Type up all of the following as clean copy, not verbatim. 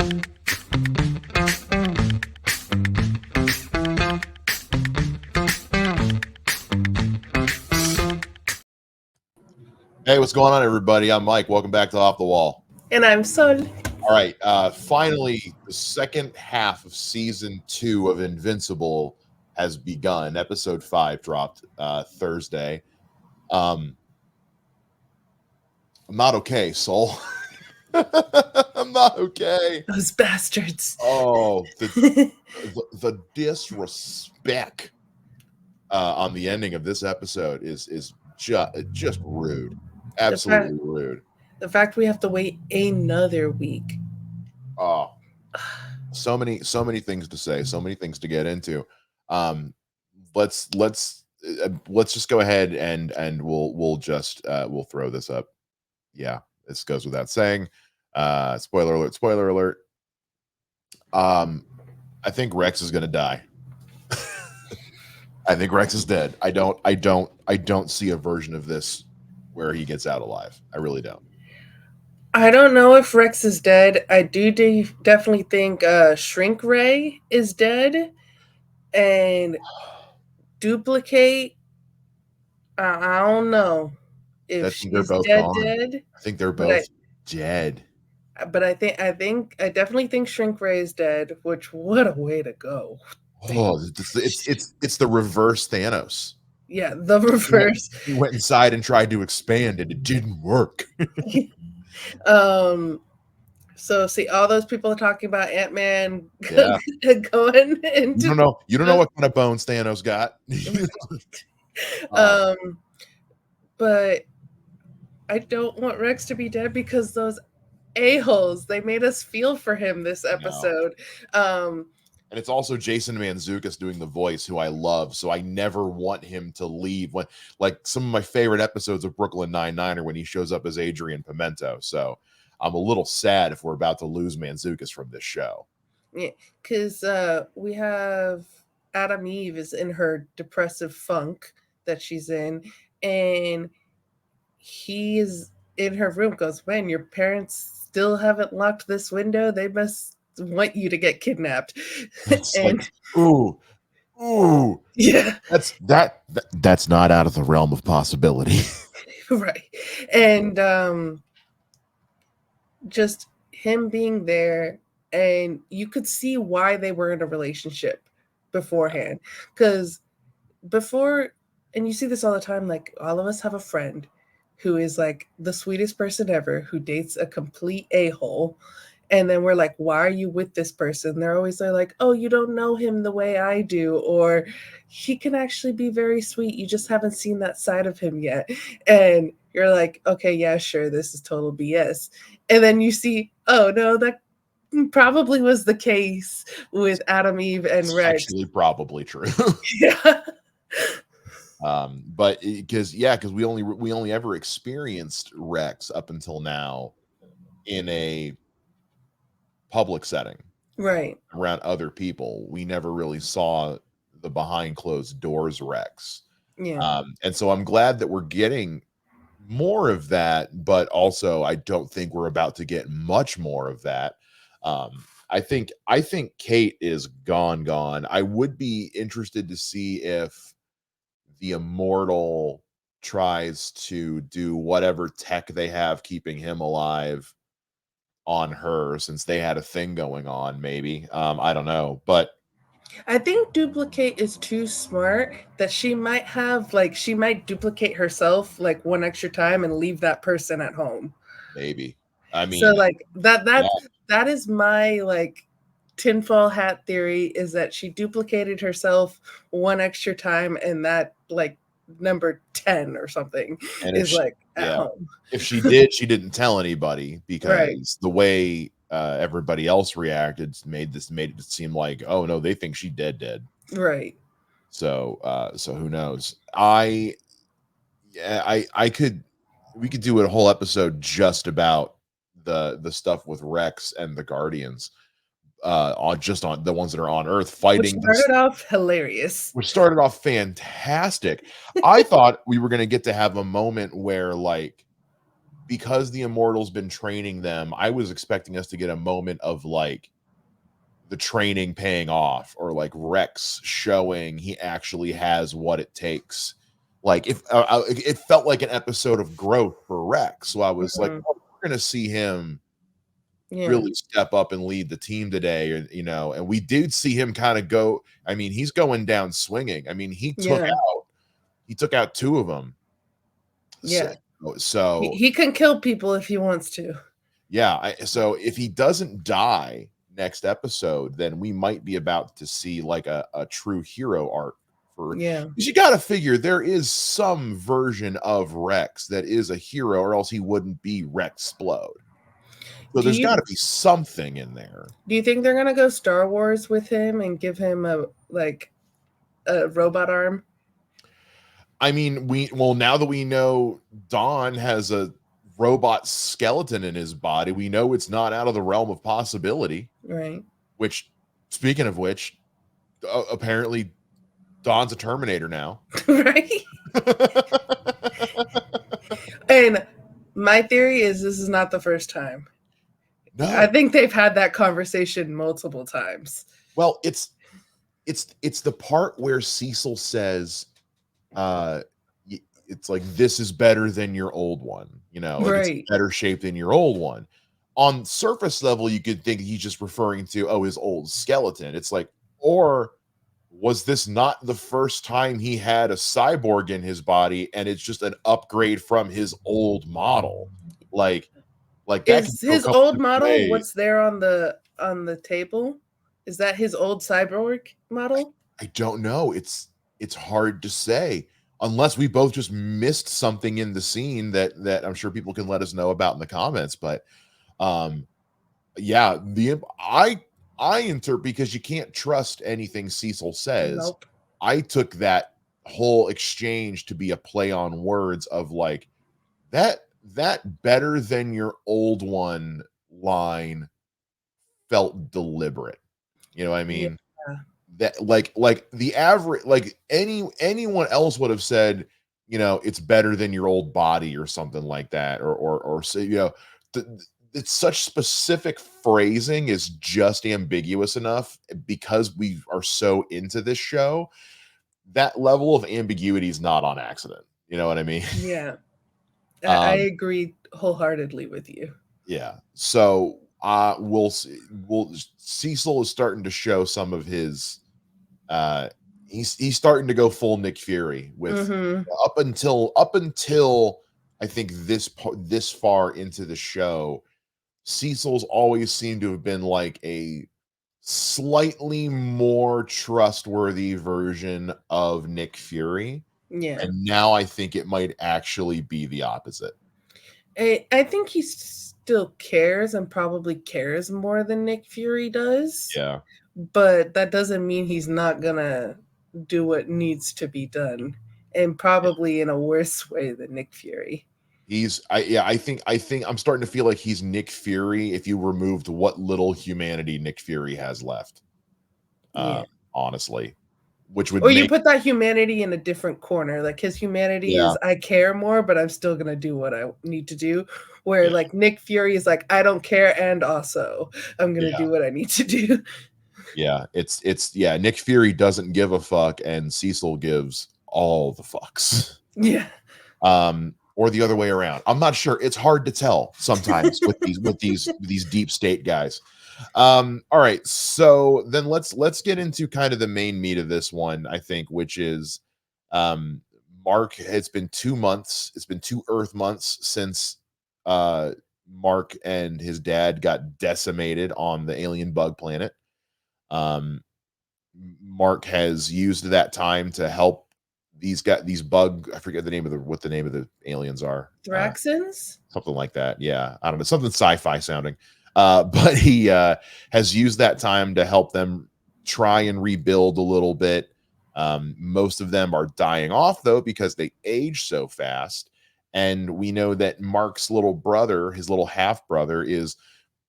Hey, what's going on, everybody? I'm Mike. Welcome back to Off the Wall. And I'm Sol. All right. Finally, the second half of season 2 of Invincible has begun. Episode 5 dropped Thursday. I'm not okay, Sol. I'm not okay. Those bastards. Oh, the disrespect on the ending of this episode is just rude. Absolutely rude. The fact we have to wait another week. Oh, so many things to say, so many things to get into. Let's just go ahead and we'll throw this up. Yeah, this goes without saying. Spoiler alert. I think Rex is gonna die. I think Rex is dead. I don't see a version of this where he gets out alive. I really don't. I don't know if Rex is dead. I do definitely think Shrink Ray is dead, and Duplicate. I don't know if she's dead. I think they're both dead. But I definitely think Shrink Ray is dead. Which, what a way to go! Oh, it's the reverse Thanos. Yeah, the reverse. He went inside and tried to expand, and it didn't work. So see, all those people are talking about Ant-Man going into. You don't know what kind of bones Thanos got. But I don't want Rex to be dead because those a-holes, they made us feel for him this episode. And it's also Jason Mantzoukas doing the voice, who I love. So I never want him to leave. When, like, some of my favorite episodes of Brooklyn Nine-Nine are when he shows up as Adrian Pimento. So I'm a little sad if we're about to lose Mantzoukas from this show. Yeah, because we have Adam Eve is in her depressive funk that she's in, and he is in her room, goes, man, your parents still haven't locked this window. They must want you to get kidnapped. And like, ooh, yeah, that's not out of the realm of possibility. Right. And just him being there, and you could see why they were in a relationship beforehand, because and you see this all the time, like, all of us have a friend who is like the sweetest person ever, who dates a complete a-hole. And then we're like, why are you with this person? They're always like, oh, you don't know him the way I do. Or he can actually be very sweet. You just haven't seen that side of him yet. And you're like, okay, yeah, sure, this is total BS. And then you see, oh, no, that probably was the case with Adam Eve and Rex. Actually, probably true. Yeah. But because we only ever experienced Rex up until now in a public setting, right, around other people. We never really saw the behind closed doors Rex. Yeah. And so I'm glad that we're getting more of that, but also I don't think we're about to get much more of that. I think Kate is gone. I would be interested to see if the Immortal tries to do whatever tech they have keeping him alive on her, since they had a thing going on. Maybe I don't know, but I think Duplicate is too smart that she might duplicate herself like one extra time and leave that person at home. Maybe. I mean, so like that is my like tinfoil hat theory, is that she duplicated herself one extra time, and that like number 10 or something is at home. If she did, she didn't tell anybody, because the way everybody else reacted made it seem like, oh no, they think she dead. Right. So who knows? We could do a whole episode just about the stuff with Rex and the Guardians, on the ones that are on Earth fighting. Which started off hilarious. Which started off fantastic. I thought we were going to get to have a moment where, like, because the Immortal's been training them, I was expecting us to get a moment of like the training paying off, or like Rex showing he actually has what it takes. Like if it felt like an episode of growth for Rex, so I was like, Mhm. oh, we're gonna see him Yeah. really step up and lead the team today, or, and we did see him kind of go. I mean, he's going down swinging. I mean, Yeah. he took out two of them. So, Yeah. He so he can kill people if he wants to. yeah, so if he doesn't die next episode, then we might be about to see like a true hero arc for, Yeah. because you got to figure there is some version of Rex that is a hero, or else he wouldn't be Rex Explode. So Do there's got to you be something in there. do you think they're gonna go Star Wars with him and give him a robot arm? I mean, now that we know Don has a robot skeleton in his body, we know it's not out of the realm of possibility. Right. Which, speaking of which, apparently Don's a Terminator now. Right. And my theory is this is not the first time. I No. think they've had that conversation multiple times. Well, it's the part where Cecil says, it's like, this is better than your old one, like it's in Right. better shape than your old one. On surface level, you could think he's just referring to, oh, his old skeleton. It's like, or was this not the first time he had a cyborg in his body, and it's just an upgrade from his old model? Like that can Is go a his couple old different model ways. what's there on the table? Is that his old cyborg model? I don't know. It's hard to say, unless we both just missed something in the scene that I'm sure people can let us know about in the comments. But um yeah, I interpret, because you can't trust anything Cecil says. Nope. I took that whole exchange to be a play on words of like, that better than your old one line felt deliberate. You know what I Yeah. mean? That like the average, like anyone else would have said, it's better than your old body or something like that, or say, it's such specific phrasing is just ambiguous enough, because we are so into this show. That level of ambiguity is not on accident. You know what I mean? Yeah. I um agree wholeheartedly with you. yeah, so we'll see. Cecil is starting to show some of his, uh he's starting to go full Nick Fury with, Mm-hmm. up until I think this far into the show, Cecil's always seemed to have been like a slightly more trustworthy version of Nick Fury, Yeah. and now I think it might actually be the opposite. I think he still cares and probably cares more than Nick Fury does, Yeah. but that doesn't mean he's not gonna do what needs to be done, and probably in a worse way than Nick Fury. I think I'm starting to feel like he's Nick Fury if you removed what little humanity Nick Fury has left. Yeah. Honestly, which would Or you make, put that humanity in a different corner. Like his humanity yeah, is I care more, but I'm still gonna do what I need to do. Where yeah, like Nick Fury is like, I don't care, and also I'm gonna yeah, do what I need to do. yeah. It's yeah. Nick Fury doesn't give a fuck, and Cecil gives all the fucks. Yeah. Or the other way around. I'm not sure. It's hard to tell sometimes with these deep state guys. All right, so then let's get into kind of the main meat of this one, I think, which is, um Mark. It's been 2 months. It's been 2 Earth months since Mark and his dad got decimated on the alien bug planet. Um, Mark has used that time to help these bug. I forget the name of what the name of the aliens are. Thraxons? Something like that. Yeah, I don't know, something sci-fi sounding. But he has used that time to help them try and rebuild a little bit. Most of them are dying off though, because they age so fast. And we know that Mark's little brother, his little half brother, is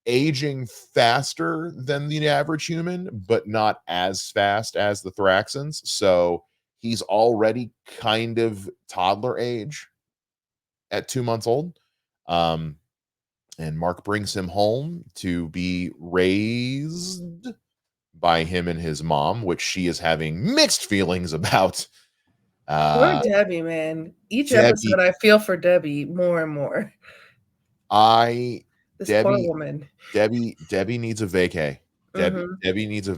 aging faster than the average human, but not as fast as the Thraxons. So he's already kind of toddler age at 2 months old. Um, and Mark brings him home to be raised by him and his mom, which she is having mixed feelings about. Poor Uh, Debbie, man. Each Debbie, episode, I feel for Debbie more and more. I This poor Debbie woman. Debbie needs a vacay. Hmm. Debbie needs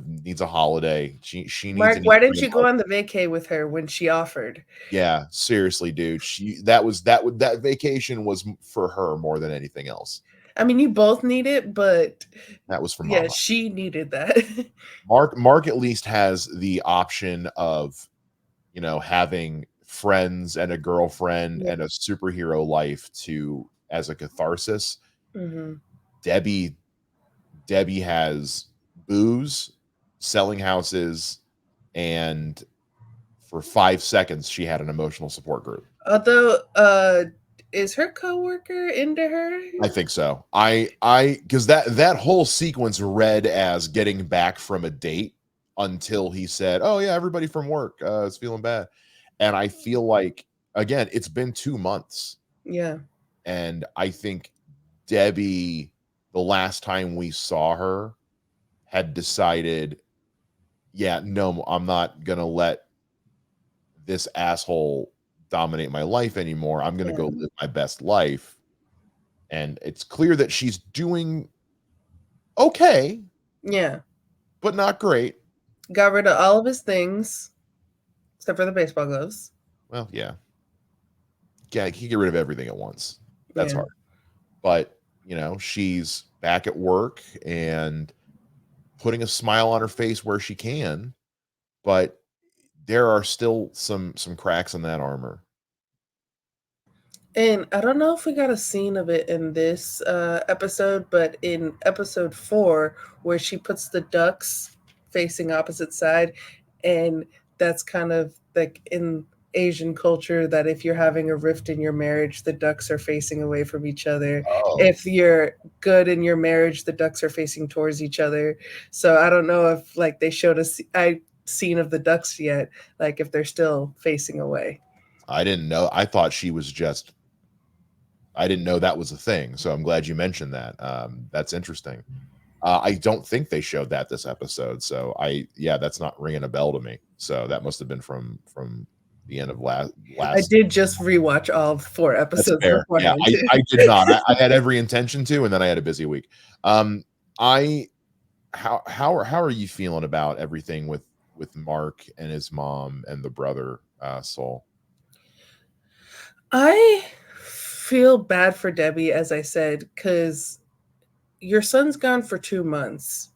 a holiday. She needs Mark, an why evening didn't of you go art. on the vacay with her when she offered? Yeah, seriously, dude. That vacation was for her more than anything else. I mean, you both need it, but That was for yeah, mama. she needed that. Mark at least has the option of, having friends and a girlfriend Yeah. and a superhero life to as a catharsis. Hmm. Debbie Debbie has booze, selling houses, and for 5 seconds she had an emotional support group. Although, is her coworker into her? I think so. I because that whole sequence read as getting back from a date until he said, "Oh yeah, everybody from work is feeling bad," and I feel like again it's been 2 months, Yeah, and I think Debbie, the last time we saw her, had decided, yeah, no, I'm not gonna let this asshole dominate my life anymore. I'm gonna yeah, go live my best life, and it's clear that she's doing okay yeah. but not great. Got rid of all of his things except for the baseball gloves. Well, yeah. Yeah, he get rid of everything at once. That's Yeah. hard. But, she's back at work and putting a smile on her face where she can, but there are still some cracks in that armor. And I don't know if we got a scene of it in this episode, but in episode 4, where she puts the ducks facing opposite side, and that's kind of like in Asian culture that if you're having a rift in your marriage, the ducks are facing away from each other. Oh, If you're good in your marriage, the ducks are facing towards each other. So I don't know if like they showed us I scene of the ducks yet, like if they're still facing away. I didn't know. I didn't know that was a thing. So I'm glad you mentioned that. That's interesting. I don't think they showed that this episode. So yeah, that's not ringing a bell to me. So that must have been from the end of I last. did just rewatch all 4 That's episodes fair. Yeah, beforehand. I did not. I had every intention to, and then I had a busy week. I how are you feeling about everything with Mark and his mom and the brother, Soul? I feel bad for Debbie, as I said, because your son's gone for 2 months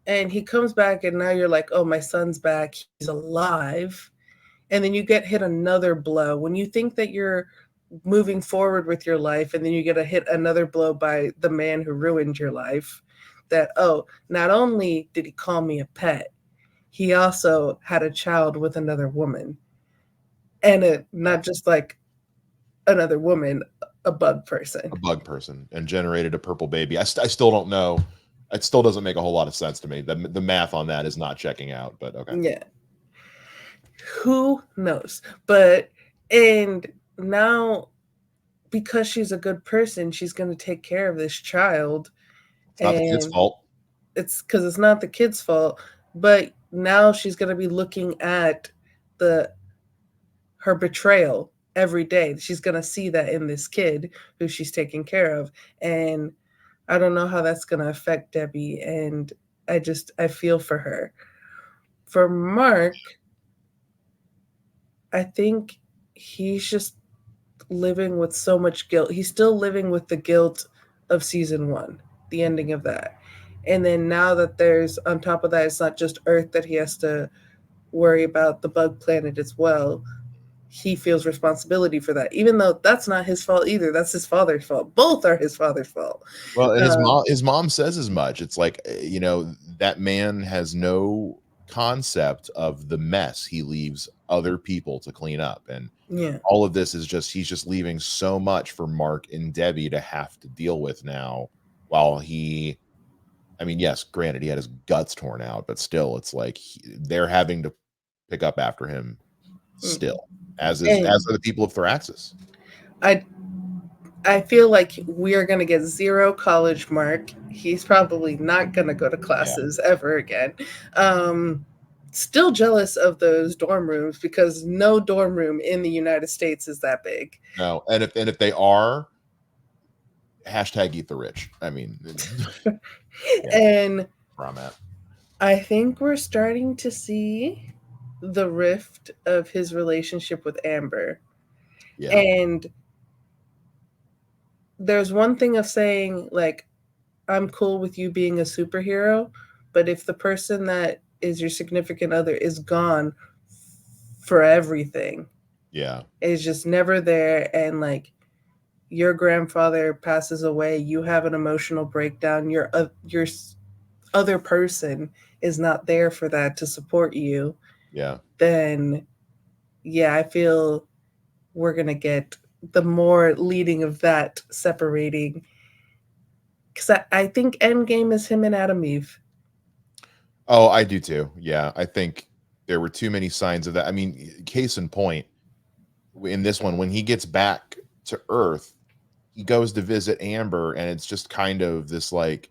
and he comes back, and now you're like, oh, my son's back. He's alive. And then you get hit another blow. When you think that you're moving forward with your life, and then you get a hit another blow by the man who ruined your life, that, oh, not only did he call me a pet, he also had a child with another woman. And not just like another woman, a bug person. A bug person and generated a purple baby. I still don't know. It still doesn't make a whole lot of sense to me. The math on that is not checking out, but okay. Yeah. Who knows? But, and now because she's a good person, she's going to take care of this child. It's not the kid's And fault. it's because it's not the kid's fault. But now she's going to be looking at the her betrayal every day. She's going to see that in this kid who she's taking care of. And I don't know how that's going to affect Debbie. And I feel for her. For Mark, I think he's just living with so much guilt. He's still living with the guilt of season 1, the ending of that. And then now that there's, on top of that, it's not just Earth that he has to worry about, the bug planet as well. He feels responsibility for that, even though that's not his fault either. That's his father's fault. Both are his father's fault. Well, and Um, his mom says as much. It's like, that man has no concept of the mess he leaves other people to clean up. And yeah. all of this is just he's just leaving so much for Mark and Debbie to have to deal with now while I mean, yes, granted he had his guts torn out, but still it's like they're having to pick up after him Mm. still, as And are the people of Thraxis. I I feel like we are going to get zero college Mark. He's probably not going to go to Yeah. classes ever again. Still jealous of those dorm rooms because no dorm room in the United States is that big. No, and if they are, hashtag eat the rich. I mean, yeah, And where I'm at. I think we're starting to see the rift of his relationship with Amber. Yeah, And there's one thing of saying, like, I'm cool with you being a superhero, but if the person that is your significant other is gone for everything, yeah, is just never there, and like your grandfather passes away, you have an emotional breakdown, your other person is not there for that to support you, yeah. then yeah, I feel we're gonna get the more leading of that separating. Because I think Endgame is him and Adam Eve. Oh, I do too. Yeah, I think there were too many signs of that. I mean, case in point, in this one, when he gets back to Earth, he goes to visit Amber, and it's just kind of this like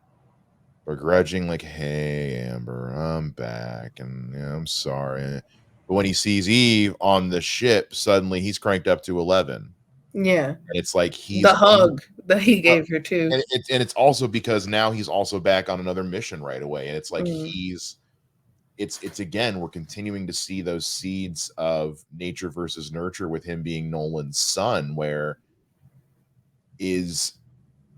begrudging, like, "Hey, Amber, I'm back, and yeah, I'm sorry." But when he sees Eve on the ship, suddenly he's cranked up to 11, Yeah, and it's like the he's hug that he gave her too. and it's also because now he's also back on another mission right away, and it's like Mm. it's again, we're continuing to see those seeds of nature versus nurture with him being Nolan's son, where is,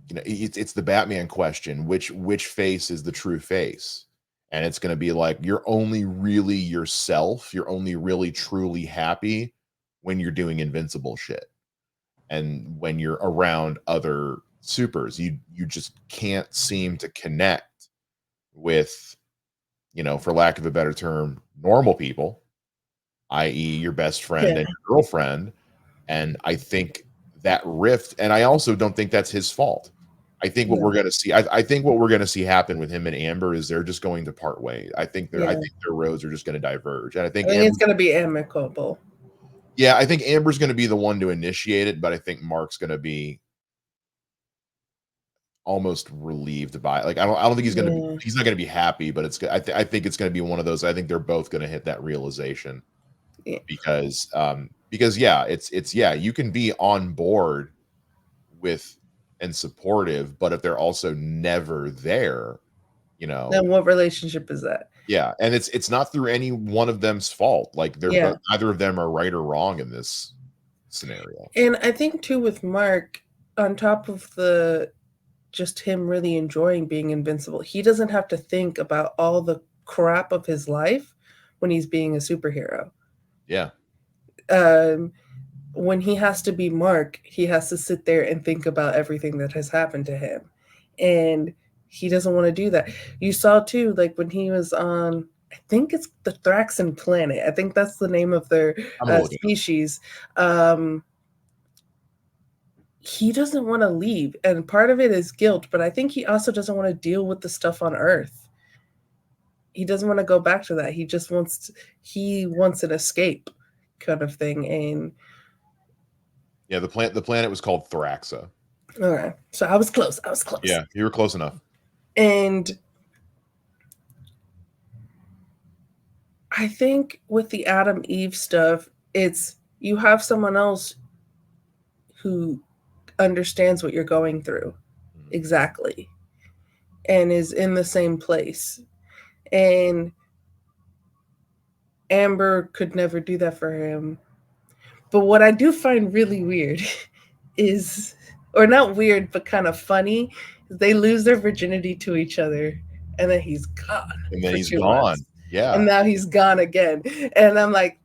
it's the Batman question, which face is the true face? And it's going to be like, you're only really yourself, you're only really truly happy when you're doing invincible shit, and when you're around other supers, you just can't seem to connect with, for lack of a better term, normal people, i.e. your best friend Yeah, and your girlfriend. And I think that rift, and I also don't think that's his fault. I think what no, we're going to see, I think what we're going to see happen with him and Amber is they're just going to part ways. I yeah. think their roads are just going to diverge. And I I think think Amber, it's gonna be amicable. yeah, I think Amber's going to be the one to initiate it, but I think Mark's going to be almost relieved by it. Like, I don't think Yeah, he's not going to be happy, but I think it's going to be one of those. I think they're both going to hit that realization, yeah. because yeah, it's yeah, you can be on board with and supportive, but if they're also never there, you know, Then what relationship is that? yeah, and it's not through any one of them's fault. Like, they're Yeah, both, neither of them are right or wrong in this scenario. and I think too with Mark, on top of the just him really enjoying being invincible, he doesn't have to think about all the crap of his life when he's being a superhero. Yeah, Um, when he has to be Mark, he has to sit there and think about everything that has happened to him. And he doesn't want to do that. You saw too, like when he was on, I think it's the Thraxan planet. I think that's the name of their I'm gonna look it up. species. Um, he doesn't want to leave. And part of it is guilt, but I think he also doesn't want to deal with the stuff on Earth. He doesn't want to go back to that. He wants an escape kind of thing. And Yeah, the planet was called Thraxa. all right. So I was close. I was close. Yeah, you were close enough. And I think with the Adam Eve stuff, it's you have someone else who understands what you're going through Mhm. exactly and is in the same place. And Amber could never do that for him. But what I do find really weird is, or not weird, but kind of funny, is they lose their virginity to each other and then he's gone And then for he's 2 months. gone. Yeah. And now he's gone again. And I'm like,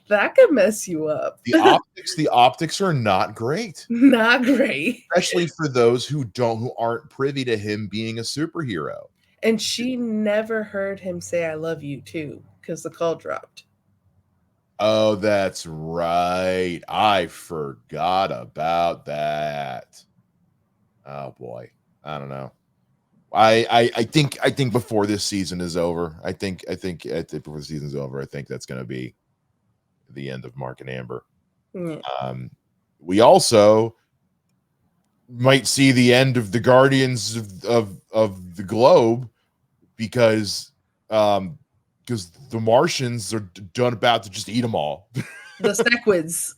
that could mess you up. The optics are not great, Not great. especially for those who aren't privy to him being a superhero. And she never heard him say, I love you too, because the call dropped. Oh, that's right. I forgot about that. Oh boy. I don't know. I think before this season is over, I think before the season's over, I think that's gonna be the end of Mark and Amber. Yeah. Um, we also might see the end of the Guardians of the Globe because the Martians are done about to just eat them all. The Sequids.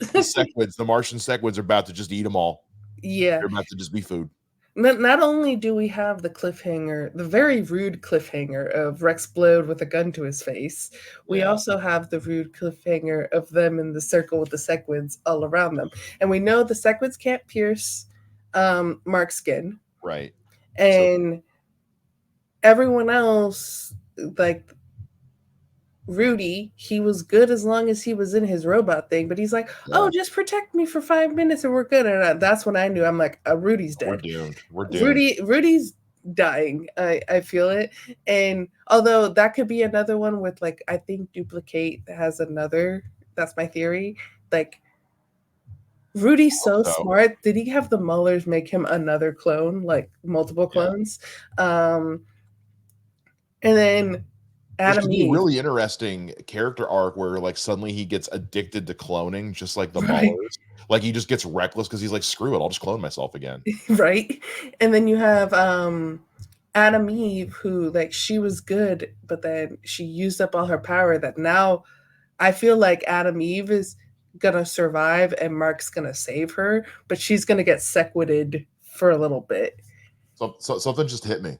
The Martian Sequids are about to just eat them all. Yeah. They're about to just be food. Not only do we have the cliffhanger, the very rude cliffhanger of Rex Blode with a gun to his face, we also have the rude cliffhanger of them in the circle with the Sequids all around them. And we know the Sequids can't pierce Mark's skin. Right. And everyone else, like Rudy, he was good as long as he was in his robot thing, but he's like, oh, just protect me for 5 minutes and we're good. And that's when I knew, I'm like, Rudy's dead. We're doomed. Rudy's dying. I feel it. And although that could be another one with, like, I think Duplicate has another, that's my theory. Like, Rudy's so smart. Did he have the Mullers make him another clone, like multiple clones? And then Adam Eve. A really interesting character arc where like suddenly he gets addicted to cloning, just like the Mullers. Like he just gets reckless because he's like, screw it, I'll just clone myself again. Right. And then you have Adam Eve, who, like, she was good, but then she used up all her power. That now I feel like Adam Eve is gonna survive and Mark's gonna save her, but she's gonna get sequided for a little bit. So something just hit me.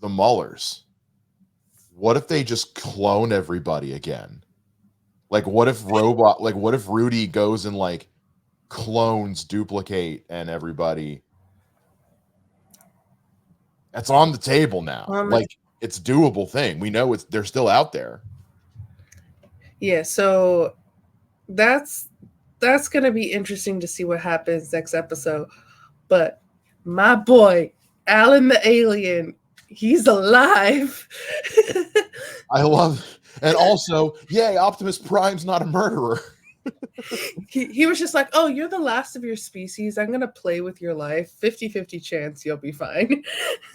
The Mullers. What if they just clone everybody again? Like, what if Rudy goes and like clones Duplicate and everybody? That's on the table now. Like, it's a doable thing. We know they're still out there. Yeah, so that's gonna be interesting to see what happens next episode. But my boy, Alan the alien, he's alive. I love it. And also, yay, Optimus Prime's not a murderer. he was just like, oh, you're the last of your species. I'm gonna play with your life. 50-50 chance you'll be fine.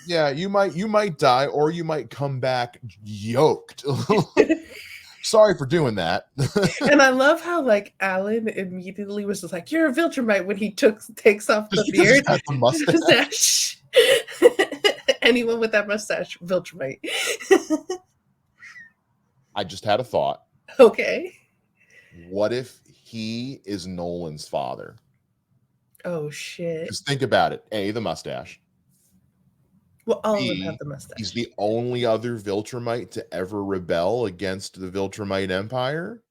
Yeah, you might die or you might come back yoked. Sorry for doing that. And I love how, like, Alan immediately was just like, you're a Viltrumite when he takes off the beard. The mustache. Anyone with that mustache, Viltrumite. I just had a thought. Okay. What if he is Nolan's father? Oh, shit. Just think about it. A, the mustache. Well, all of them have the mustache. He's the only other Viltrumite to ever rebel against the Viltrumite Empire.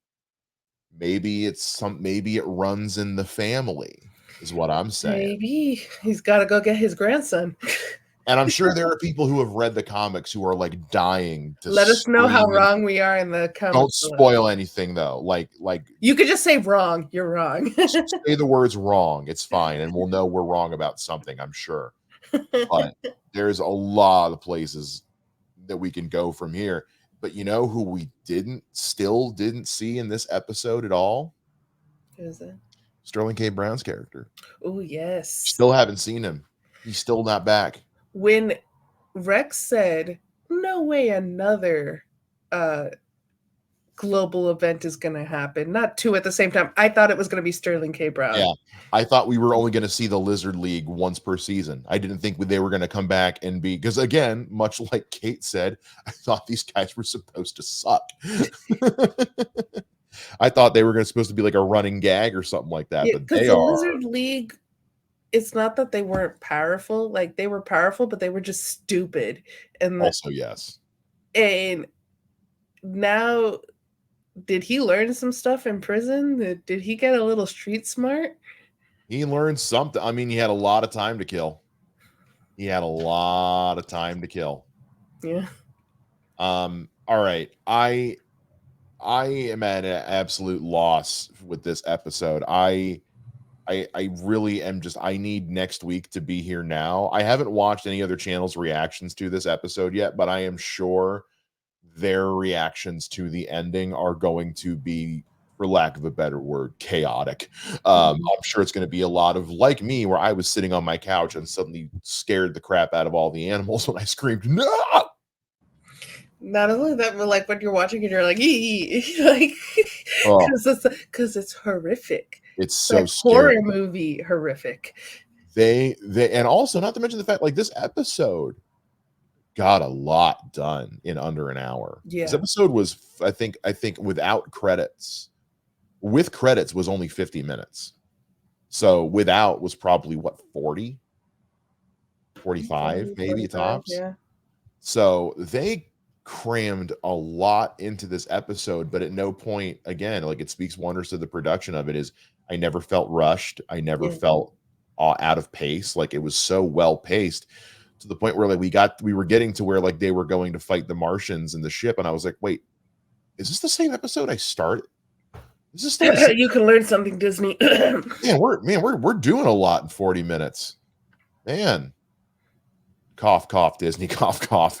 Maybe it runs in the family, is what I'm saying. Maybe he's got to go get his grandson. And I'm sure there are people who have read the comics who are like dying to let us know how wrong we are in the comments. Don't spoil anything though. Like you could just say wrong. You're wrong. Say the words wrong. It's fine, and we'll know we're wrong about something. I'm sure. But there's a lot of places that we can go from here. But you know who we still didn't see in this episode at all? Who is it? Sterling K. Brown's character. Oh, yes. Still haven't seen him. He's still not back. When Rex said, no way another global event is going to happen, not two at the same time, I thought it was going to be Sterling K. Brown. Yeah, I thought we were only going to see the Lizard League once per season. I didn't think they were going to come back and be, because again, much like Kate said, I thought these guys were supposed to suck. I thought they were supposed to be like a running gag or something like that, but they are. Lizard League, it's not that they weren't powerful. Like, they were powerful, but they were just stupid. And also, yes. And now, did he learn some stuff in prison? Did he get a little street smart? He learned something. I mean, he had a lot of time to kill. Yeah. All right. I am at an absolute loss with this episode. I really am I need next week to be here now. I haven't watched any other channels' reactions to this episode yet, but I am sure their reactions to the ending are going to be, for lack of a better word, chaotic. I'm sure it's going to be a lot of, like me, where I was sitting on my couch and suddenly scared the crap out of all the animals when I screamed, no! Not only that, but like when you're watching it, you're like, like, because it's horrific. It's so like horror movie horrific. they and also not to mention the fact like this episode got a lot done in under an hour. This Yeah. episode was I think without credits, with credits was only 50 minutes. So without was probably what 40, 45 maybe 45, tops. yeah. So they crammed a lot into this episode, but at no point, again, like it speaks wonders to the production of it, is I never felt rushed. I never Yeah. felt out of pace. Like it was so well paced to the point where like we were getting to where like they were going to fight the Martians in the ship, and I was like, wait, is this the same episode I started? Is this the You can learn something, Disney. we're doing a lot in 40 minutes. Man. Cough, cough, Disney, cough, cough.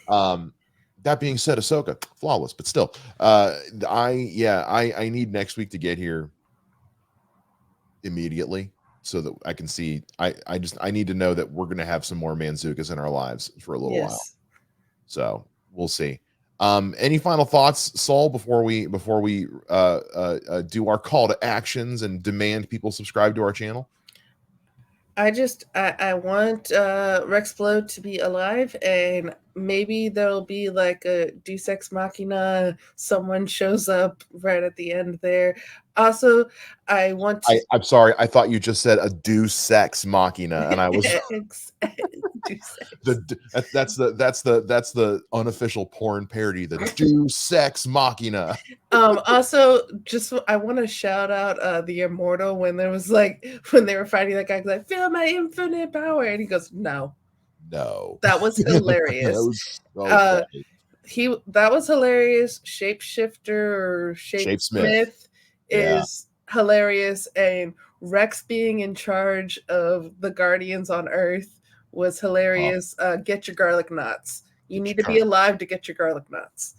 That being said, Ahsoka, flawless, but still, I need next week to get here immediately so that I can see. I need to know that we're going to have some more Manzukas in our lives for a little while. So we'll see. Any final thoughts, Saul, before we do our call to actions and demand people subscribe to our channel? I want Rex Blow to be alive, and maybe there'll be like a Deus Ex Machina. Someone shows up right at the end there. Also, I want to. I'm sorry. I thought you just said a Deus Ex Machina, and I was that's the unofficial porn parody, the Deus Ex Machina. Also, just I want to shout out the Immortal when there was like when they were fighting that guy, like feel my infinite power, and he goes no. That was hilarious. That was so funny. That was hilarious. Shapeshifter or Shapesmith is hilarious, and Rex being in charge of the Guardians on Earth was hilarious. Get your garlic knots. You need to be alive to get your garlic knots.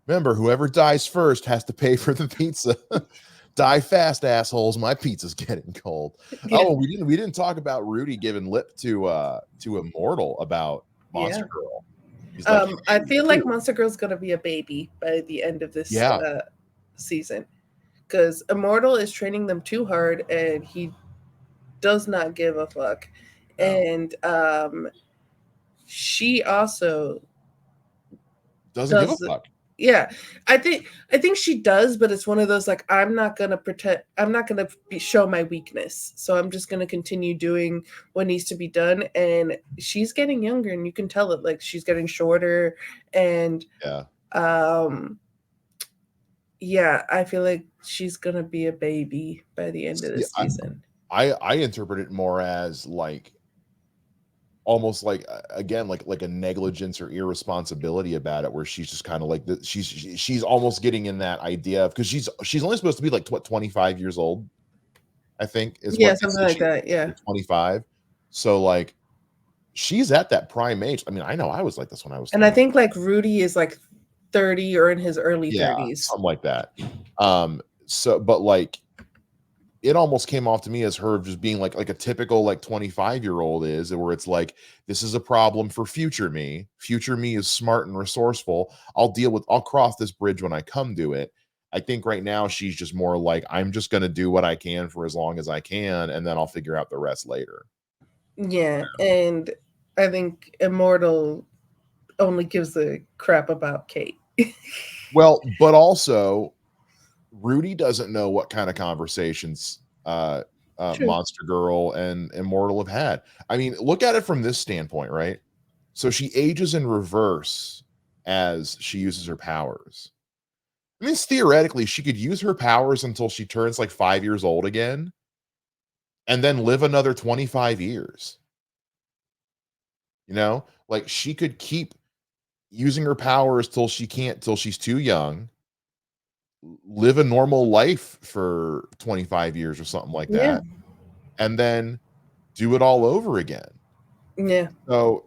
Remember, whoever dies first has to pay for the pizza. Die fast, assholes. My pizza's getting cold. Yeah. Oh, we didn't talk about Rudy giving lip to Immortal about Monster Girl. Like, I feel like Monster Girl's gonna be a baby by the end of this season, because Immortal is training them too hard, and he does not give a fuck. No. And she also doesn't give a fuck. Yeah, I think she does, but it's one of those like I'm not gonna show my weakness, so I'm just gonna continue doing what needs to be done. And she's getting younger, and you can tell it. Like she's getting shorter, and I feel like she's gonna be a baby by the end of this season. I interpret it more as like almost like again like a negligence or irresponsibility about it, where she's just kind of like she's almost getting in that idea of, because she's only supposed to be like 25 years old, I think, is something like that. 25. So like she's at that prime age. I mean, I know I was like this when I was 20. And I think like Rudy is like 30 or in his early 30s, something like that. So but like it almost came off to me as her just being like a typical like 25-year-old is, where it's like, this is a problem for future me. Future me is smart and resourceful. I'll cross this bridge when I come to it. I think right now she's just more like, I'm just going to do what I can for as long as I can, and then I'll figure out the rest later. Yeah. And I think Immortal only gives a crap about Kate. Well, but also Rudy doesn't know what kind of conversations Monster Girl and Immortal have had. I mean, look at it from this standpoint, right? So she ages in reverse as she uses her powers. I mean, theoretically, she could use her powers until she turns like 5 years old again, and then live another 25 years. You know, like she could keep using her powers till she's too young, live a normal life for 25 years or something like that, and then do it all over again. Yeah. So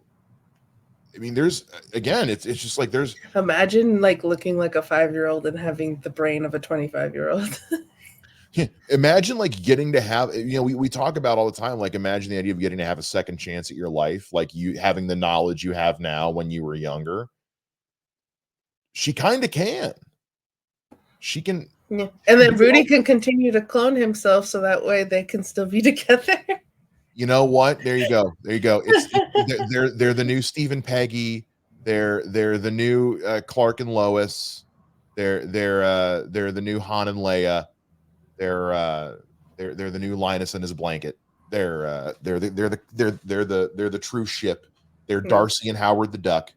I mean, there's again, it's just like there's imagine like looking like a 5-year-old and having the brain of a 25-year-old. Imagine like getting to have, we talk about all the time, like imagine the idea of getting to have a second chance at your life, like you having the knowledge you have now when you were younger. She kind of can. She can. Yeah. And then Rudy can continue to clone himself, so that way they can still be together. You know what? There you go. There you go. They're the new Stephen Peggy. They're the new Clark and Lois. They're the new Han and Leia. They're they're the new Linus and his blanket. They're the true ship. They're Yeah. Darcy and Howard the Duck.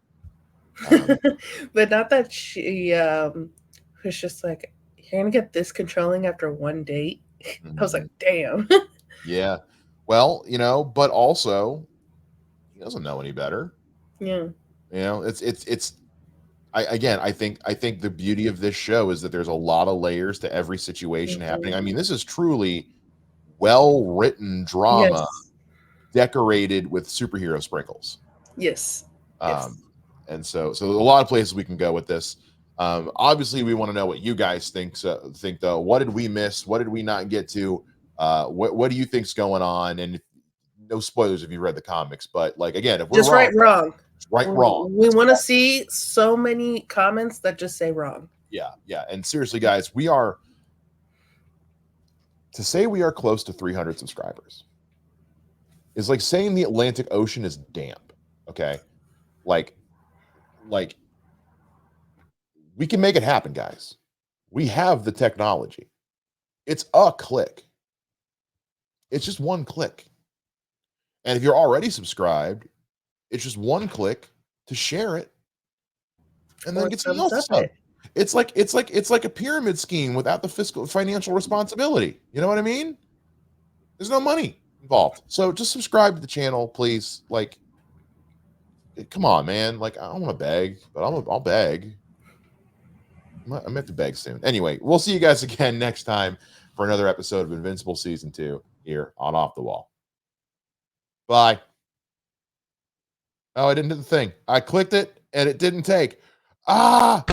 But not that she was just like, you're gonna get this controlling after one date. I was like, damn. Yeah. Well, but also he doesn't know any better. Yeah. It's I think the beauty of this show is that there's a lot of layers to every situation happening. I mean, this is truly well-written drama Yes. decorated with superhero sprinkles. Yes. Yes. And so there's a lot of places we can go with this. Obviously, we want to know what you guys think though. What did we miss? What did we not get to? What do you think's going on? And no spoilers if you read the comics, but like again, if we're just wrong, wrong. Wrong. We want to see so many comments that just say wrong. Yeah. And seriously, guys, we are close to 300 subscribers. Is like saying the Atlantic Ocean is damp. Okay, like we can make it happen, guys. We have the technology. It's a click. It's just one click. And if you're already subscribed, it's just one click to share it and then get something else to sub. It's like a pyramid scheme without the financial responsibility. You know what I mean? There's no money involved. So just subscribe to the channel, please. Like, come on, man. Like, I don't want to beg, but I'll beg. I'm gonna have to beg soon. Anyway, we'll see you guys again next time for another episode of Invincible Season 2 here on Off the Wall. Bye. Oh, I didn't do the thing. I clicked it and it didn't take. Ah!